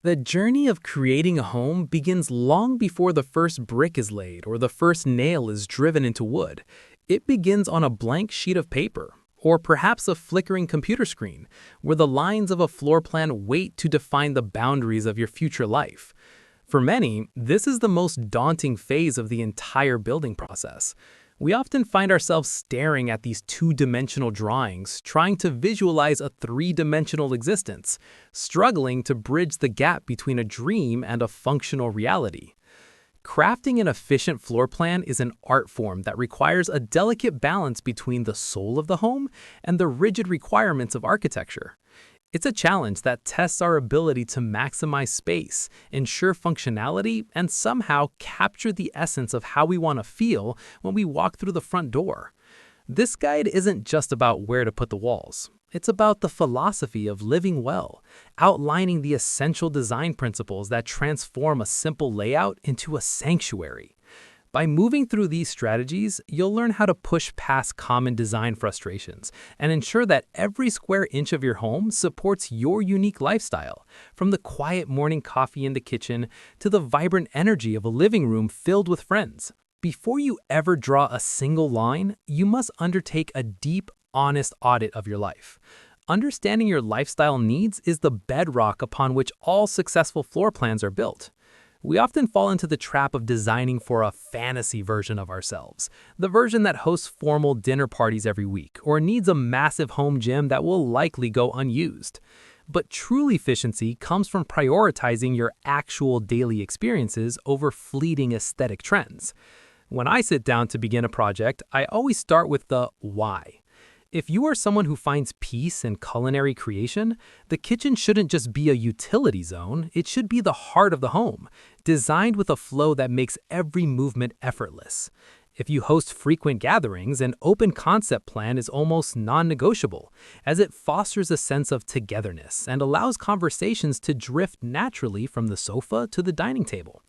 The journey of creating a home begins long before the first brick is laid or the first nail is driven into wood. It begins on a blank sheet of paper, or perhaps a flickering computer screen, where the lines of a floor plan wait to define the boundaries of your future life. For many, this is the most daunting phase of the entire building process. We often find ourselves staring at these two-dimensional drawings, trying to visualize a three-dimensional existence, struggling to bridge the gap between a dream and a functional reality. Crafting an efficient floor plan is an art form that requires a delicate balance between the soul of the home and the rigid requirements of architecture. It's a challenge that tests our ability to maximize space, ensure functionality, and somehow capture the essence of how we want to feel when we walk through the front door. This guide isn't just about where to put the walls. It's about the philosophy of living well, outlining the essential design principles that transform a simple layout into a sanctuary. By moving through these strategies, you'll learn how to push past common design frustrations and ensure that every square inch of your home supports your unique lifestyle, from the quiet morning coffee in the kitchen to the vibrant energy of a living room filled with friends. Before you ever draw a single line, you must undertake a deep, honest audit of your life. Understanding your lifestyle needs is the bedrock upon which all successful floor plans are built. We often fall into the trap of designing for a fantasy version of ourselves, the version that hosts formal dinner parties every week or needs a massive home gym that will likely go unused. But true efficiency comes from prioritizing your actual daily experiences over fleeting aesthetic trends. When I sit down to begin a project, I always start with the why. If you are someone who finds peace in culinary creation, the kitchen shouldn't just be a utility zone, it should be the heart of the home, designed with a flow that makes every movement effortless. If you host frequent gatherings, an open concept plan is almost non-negotiable, as it fosters a sense of togetherness and allows conversations to drift naturally from the sofa to the dining table.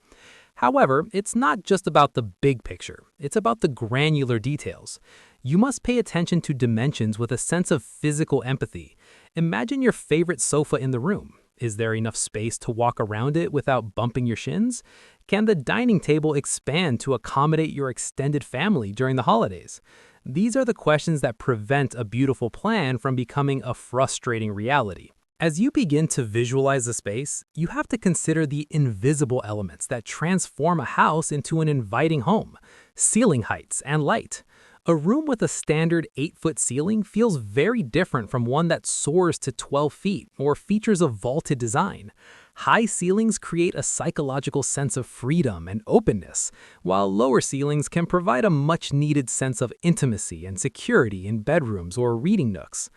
However, it's not just about the big picture, it's about the granular details. You must pay attention to dimensions with a sense of physical empathy. Imagine your favorite sofa in the room. Is there enough space to walk around it without bumping your shins? Can the dining table expand to accommodate your extended family during the holidays? These are the questions that prevent a beautiful plan from becoming a frustrating reality. As you begin to visualize the space, you have to consider the invisible elements that transform a house into an inviting home: ceiling heights and light. A room with a standard 8-foot ceiling feels very different from one that soars to 12 feet or features a vaulted design. High ceilings create a psychological sense of freedom and openness, while lower ceilings can provide a much-needed sense of intimacy and security in bedrooms or reading nooks.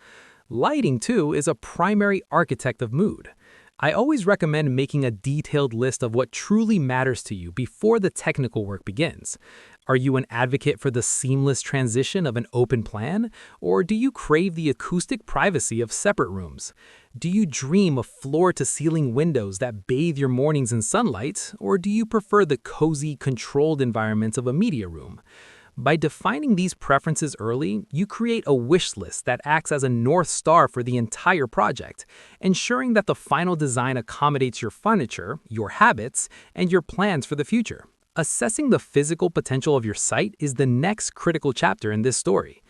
Lighting, too, is a primary architect of mood. I always recommend making a detailed list of what truly matters to you before the technical work begins. Are you an advocate for the seamless transition of an open plan, or do you crave the acoustic privacy of separate rooms? Do you dream of floor-to-ceiling windows that bathe your mornings in sunlight, or do you prefer the cozy, controlled environments of a media room? By defining these preferences early, you create a wish list that acts as a North Star for the entire project, ensuring that the final design accommodates your furniture, your habits, and your plans for the future. Assessing the physical potential of your site is the next critical chapter in this story.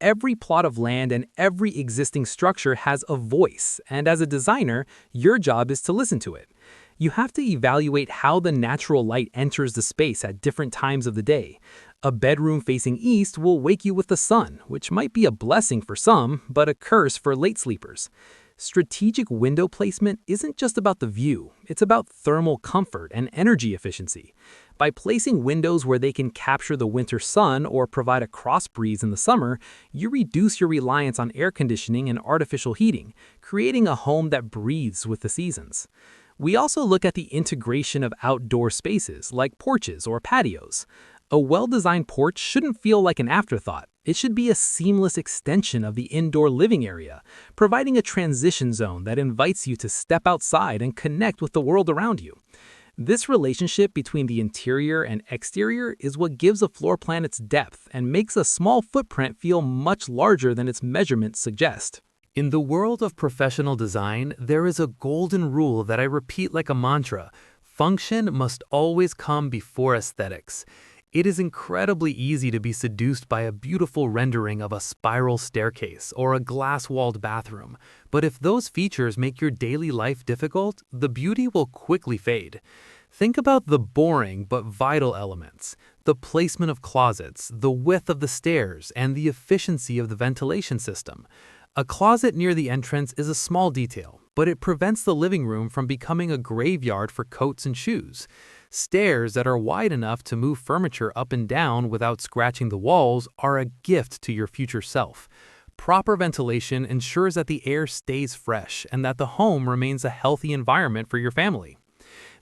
Every plot of land and every existing structure has a voice, and as a designer, your job is to listen to it. You have to evaluate how the natural light enters the space at different times of the day. A bedroom facing east will wake you with the sun, which might be a blessing for some, but a curse for late sleepers. Strategic window placement isn't just about the view, it's about thermal comfort and energy efficiency. By placing windows where they can capture the winter sun or provide a cross breeze in the summer, you reduce your reliance on air conditioning and artificial heating, creating a home that breathes with the seasons. We also look at the integration of outdoor spaces like porches or patios. A well-designed porch shouldn't feel like an afterthought. It should be a seamless extension of the indoor living area, providing a transition zone that invites you to step outside and connect with the world around you. This relationship between the interior and exterior is what gives a floor plan its depth and makes a small footprint feel much larger than its measurements suggest. In the world of professional design, there is a golden rule that I repeat like a mantra. Function must always come before aesthetics. It is incredibly easy to be seduced by a beautiful rendering of a spiral staircase or a glass-walled bathroom, but if those features make your daily life difficult, the beauty will quickly fade. Think about the boring but vital elements: the placement of closets, the width of the stairs, and the efficiency of the ventilation system. A closet near the entrance is a small detail, but it prevents the living room from becoming a graveyard for coats and shoes. Stairs that are wide enough to move furniture up and down without scratching the walls are a gift to your future self. Proper ventilation ensures that the air stays fresh and that the home remains a healthy environment for your family.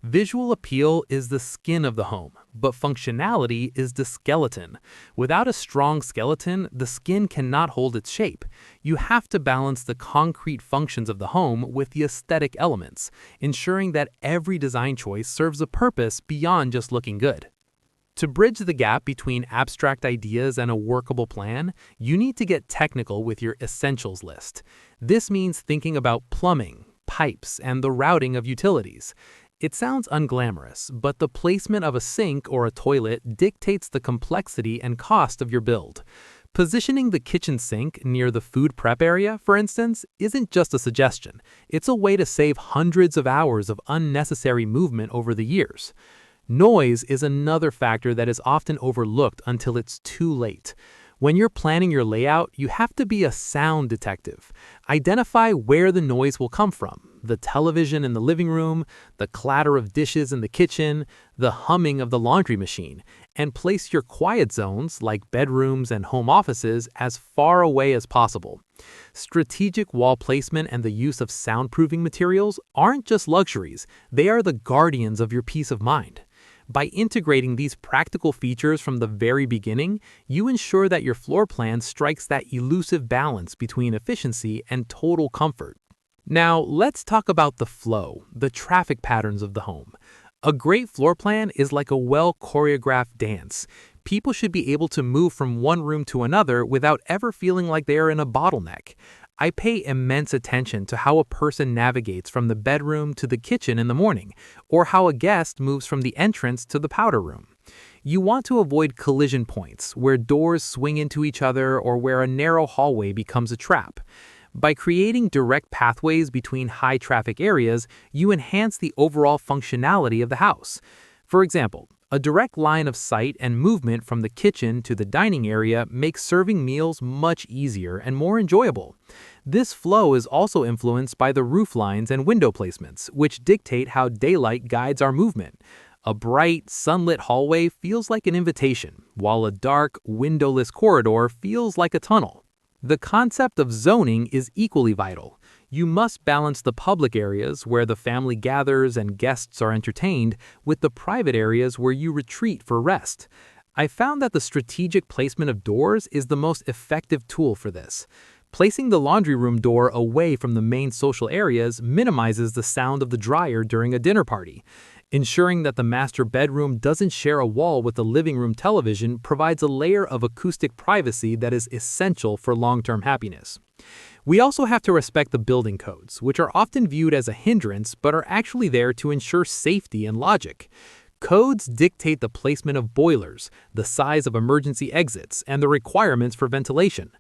Visual appeal is the skin of the home, but functionality is the skeleton. Without a strong skeleton, the skin cannot hold its shape. You have to balance the concrete functions of the home with the aesthetic elements, ensuring that every design choice serves a purpose beyond just looking good. To bridge the gap between abstract ideas and a workable plan, you need to get technical with your essentials list. This means thinking about plumbing, pipes, and the routing of utilities. It sounds unglamorous, but the placement of a sink or a toilet dictates the complexity and cost of your build. Positioning the kitchen sink near the food prep area, for instance, isn't just a suggestion. It's a way to save hundreds of hours of unnecessary movement over the years. Noise is another factor that is often overlooked until it's too late. When you're planning your layout, you have to be a sound detective. Identify where the noise will come from: the television in the living room, the clatter of dishes in the kitchen, the humming of the laundry machine, and place your quiet zones, like bedrooms and home offices, as far away as possible. Strategic wall placement and the use of soundproofing materials aren't just luxuries, they are the guardians of your peace of mind. By integrating these practical features from the very beginning, you ensure that your floor plan strikes that elusive balance between efficiency and total comfort. Now, let's talk about the flow, the traffic patterns of the home. A great floor plan is like a well-choreographed dance. People should be able to move from one room to another without ever feeling like they are in a bottleneck. I pay immense attention to how a person navigates from the bedroom to the kitchen in the morning, or how a guest moves from the entrance to the powder room. You want to avoid collision points, where doors swing into each other or where a narrow hallway becomes a trap. By creating direct pathways between high-traffic areas, you enhance the overall functionality of the house. For example, a direct line of sight and movement from the kitchen to the dining area makes serving meals much easier and more enjoyable. This flow is also influenced by the roof lines and window placements, which dictate how daylight guides our movement. A bright, sunlit hallway feels like an invitation, while a dark, windowless corridor feels like a tunnel. The concept of zoning is equally vital. You must balance the public areas where the family gathers and guests are entertained with the private areas where you retreat for rest. I found that the strategic placement of doors is the most effective tool for this. Placing the laundry room door away from the main social areas minimizes the sound of the dryer during a dinner party. Ensuring that the master bedroom doesn't share a wall with the living room television provides a layer of acoustic privacy that is essential for long-term happiness. We also have to respect the building codes, which are often viewed as a hindrance but are actually there to ensure safety and logic. Codes dictate the placement of boilers, the size of emergency exits, and the requirements for ventilation.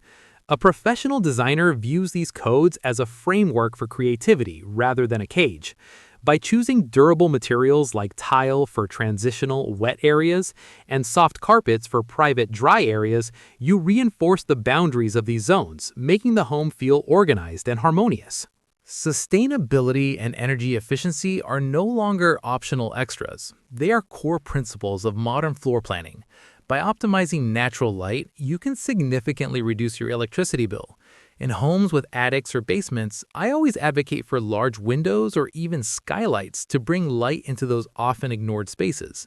A professional designer views these codes as a framework for creativity rather than a cage. By choosing durable materials like tile for transitional wet areas and soft carpets for private dry areas, you reinforce the boundaries of these zones, making the home feel organized and harmonious. Sustainability and energy efficiency are no longer optional extras. They are core principles of modern floor planning. By optimizing natural light, you can significantly reduce your electricity bill. In homes with attics or basements, I always advocate for large windows or even skylights to bring light into those often ignored spaces.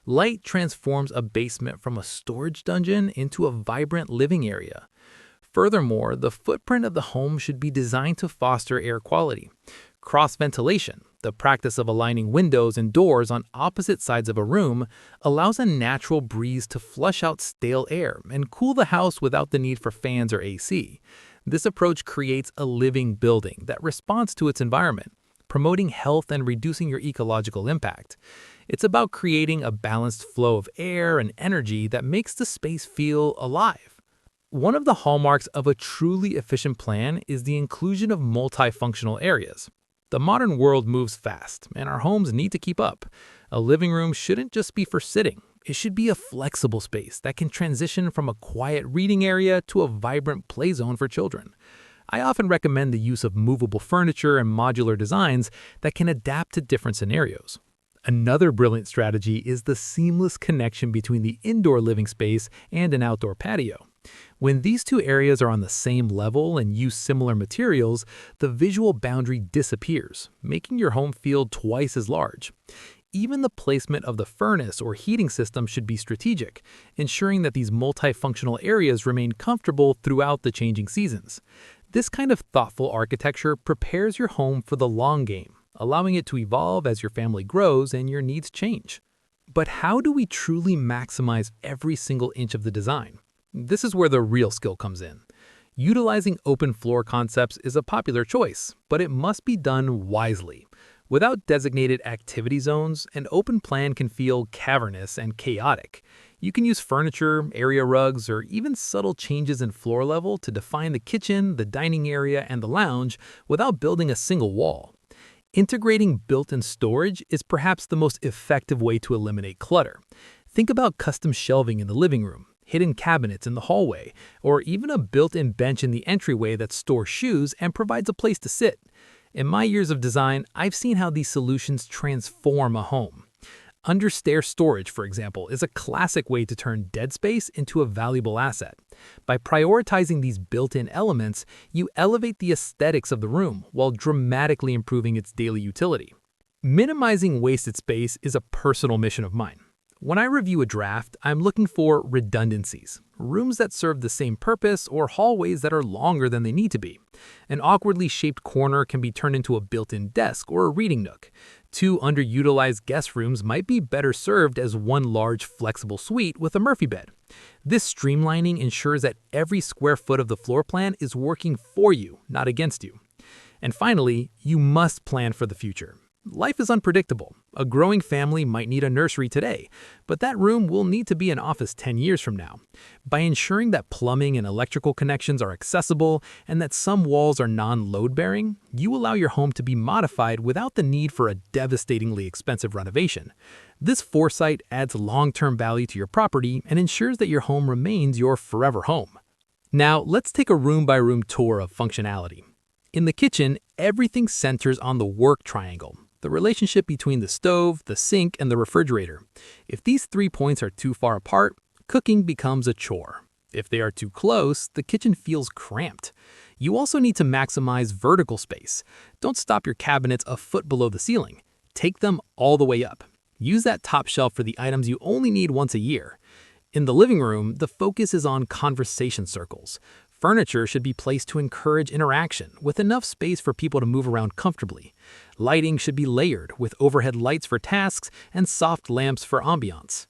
Light transforms a basement from a storage dungeon into a vibrant living area. Furthermore, the footprint of the home should be designed to foster air quality. Cross-ventilation, the practice of aligning windows and doors on opposite sides of a room, allows a natural breeze to flush out stale air and cool the house without the need for fans or AC. This approach creates a living building that responds to its environment, promoting health and reducing your ecological impact. It's about creating a balanced flow of air and energy that makes the space feel alive. One of the hallmarks of a truly efficient plan is the inclusion of multifunctional areas. The modern world moves fast, and our homes need to keep up. A living room shouldn't just be for sitting. It should be a flexible space that can transition from a quiet reading area to a vibrant play zone for children. I often recommend the use of movable furniture and modular designs that can adapt to different scenarios. Another brilliant strategy is the seamless connection between the indoor living space and an outdoor patio. When these two areas are on the same level and use similar materials, the visual boundary disappears, making your home feel twice as large. Even the placement of the furnace or heating system should be strategic, ensuring that these multifunctional areas remain comfortable throughout the changing seasons. This kind of thoughtful architecture prepares your home for the long game, allowing it to evolve as your family grows and your needs change. But how do we truly maximize every single inch of the design? This is where the real skill comes in. Utilizing open floor concepts is a popular choice, but it must be done wisely. Without designated activity zones, an open plan can feel cavernous and chaotic. You can use furniture, area rugs, or even subtle changes in floor level to define the kitchen, the dining area, and the lounge without building a single wall. Integrating built-in storage is perhaps the most effective way to eliminate clutter. Think about custom shelving in the living room, hidden cabinets in the hallway, or even a built-in bench in the entryway that stores shoes and provides a place to sit. In my years of design, I've seen how these solutions transform a home. Understair storage, for example, is a classic way to turn dead space into a valuable asset. By prioritizing these built-in elements, you elevate the aesthetics of the room while dramatically improving its daily utility. Minimizing wasted space is a personal mission of mine. When I review a draft, I'm looking for redundancies, rooms that serve the same purpose or hallways that are longer than they need to be. An awkwardly shaped corner can be turned into a built-in desk or a reading nook. Two underutilized guest rooms might be better served as one large flexible suite with a Murphy bed. This streamlining ensures that every square foot of the floor plan is working for you, not against you. And finally, you must plan for the future. Life is unpredictable. A growing family might need a nursery today, but that room will need to be an office 10 years from now. By ensuring that plumbing and electrical connections are accessible and that some walls are non-load-bearing, you allow your home to be modified without the need for a devastatingly expensive renovation. This foresight adds long-term value to your property and ensures that your home remains your forever home. Now, let's take a room-by-room tour of functionality. In the kitchen, everything centers on the work triangle, the relationship between the stove, the sink, and the refrigerator. If these 3 points are too far apart, cooking becomes a chore. If they are too close, the kitchen feels cramped. You also need to maximize vertical space. Don't stop your cabinets a foot below the ceiling. Take them all the way up. Use that top shelf for the items you only need once a year. In the living room, the focus is on conversation circles. Furniture should be placed to encourage interaction, with enough space for people to move around comfortably. Lighting should be layered, with overhead lights for tasks and soft lamps for ambiance.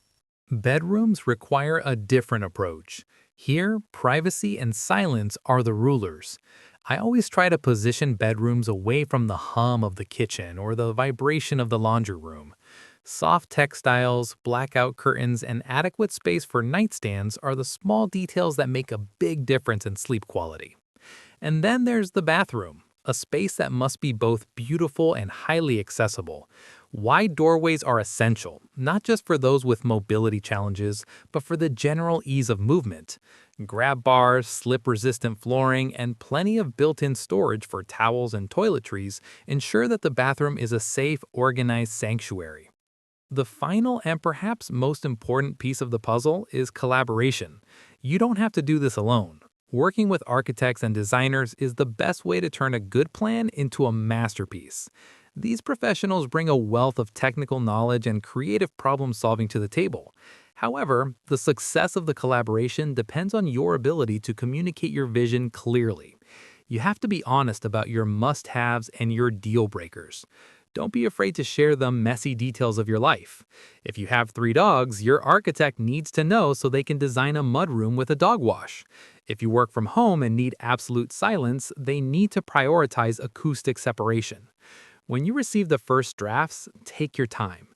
Bedrooms require a different approach. Here, privacy and silence are the rulers. I always try to position bedrooms away from the hum of the kitchen or the vibration of the laundry room. Soft textiles, blackout curtains, and adequate space for nightstands are the small details that make a big difference in sleep quality. And then there's the bathroom, a space that must be both beautiful and highly accessible. Wide doorways are essential, not just for those with mobility challenges, but for the general ease of movement. Grab bars, slip-resistant flooring, and plenty of built-in storage for towels and toiletries ensure that the bathroom is a safe, organized sanctuary. The final and perhaps most important piece of the puzzle is collaboration. You don't have to do this alone. Working with architects and designers is the best way to turn a good plan into a masterpiece. These professionals bring a wealth of technical knowledge and creative problem solving to the table. However, the success of the collaboration depends on your ability to communicate your vision clearly. You have to be honest about your must-haves and your deal breakers. Don't be afraid to share the messy details of your life. If you have 3 dogs, your architect needs to know so they can design a mudroom with a dog wash. If you work from home and need absolute silence, they need to prioritize acoustic separation. When you receive the first drafts, take your time.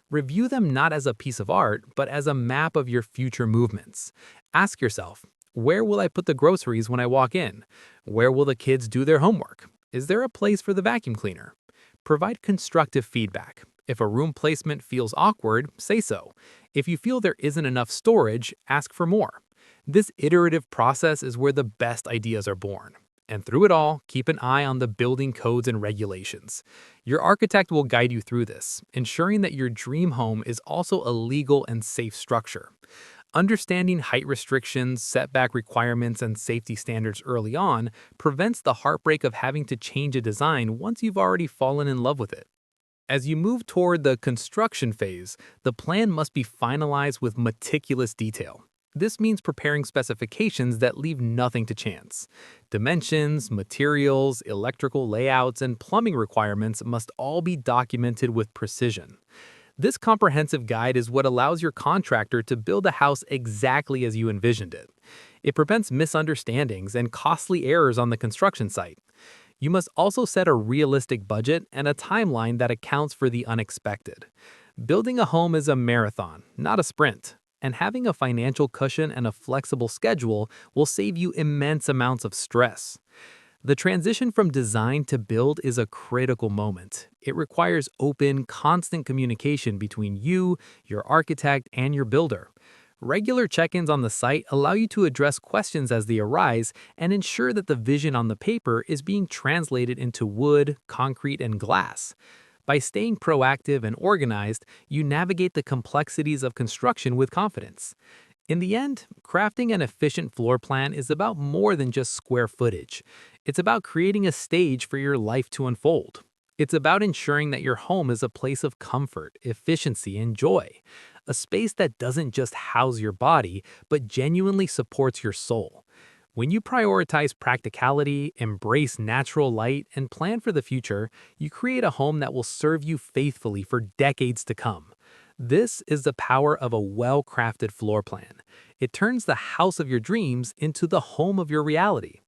Review them not as a piece of art, but as a map of your future movements. Ask yourself, where will I put the groceries when I walk in? Where will the kids do their homework? Is there a place for the vacuum cleaner? Provide constructive feedback. If a room placement feels awkward, say so. If you feel there isn't enough storage, ask for more. This iterative process is where the best ideas are born. And through it all, keep an eye on the building codes and regulations. Your architect will guide you through this, ensuring that your dream home is also a legal and safe structure. Understanding height restrictions, setback requirements, and safety standards early on prevents the heartbreak of having to change a design once you've already fallen in love with it. As you move toward the construction phase, the plan must be finalized with meticulous detail. This means preparing specifications that leave nothing to chance. Dimensions, materials, electrical layouts, and plumbing requirements must all be documented with precision. This comprehensive guide is what allows your contractor to build a house exactly as you envisioned it. It prevents misunderstandings and costly errors on the construction site. You must also set a realistic budget and a timeline that accounts for the unexpected. Building a home is a marathon, not a sprint, and having a financial cushion and a flexible schedule will save you immense amounts of stress. The transition from design to build is a critical moment. It requires open, constant communication between you, your architect, and your builder. Regular check-ins on the site allow you to address questions as they arise and ensure that the vision on the paper is being translated into wood, concrete, and glass. By staying proactive and organized, you navigate the complexities of construction with confidence. In the end, crafting an efficient floor plan is about more than just square footage. It's about creating a stage for your life to unfold. It's about ensuring that your home is a place of comfort, efficiency, and joy. A space that doesn't just house your body, but genuinely supports your soul. When you prioritize practicality, embrace natural light, and plan for the future, you create a home that will serve you faithfully for decades to come. This is the power of a well-crafted floor plan. It turns the house of your dreams into the home of your reality.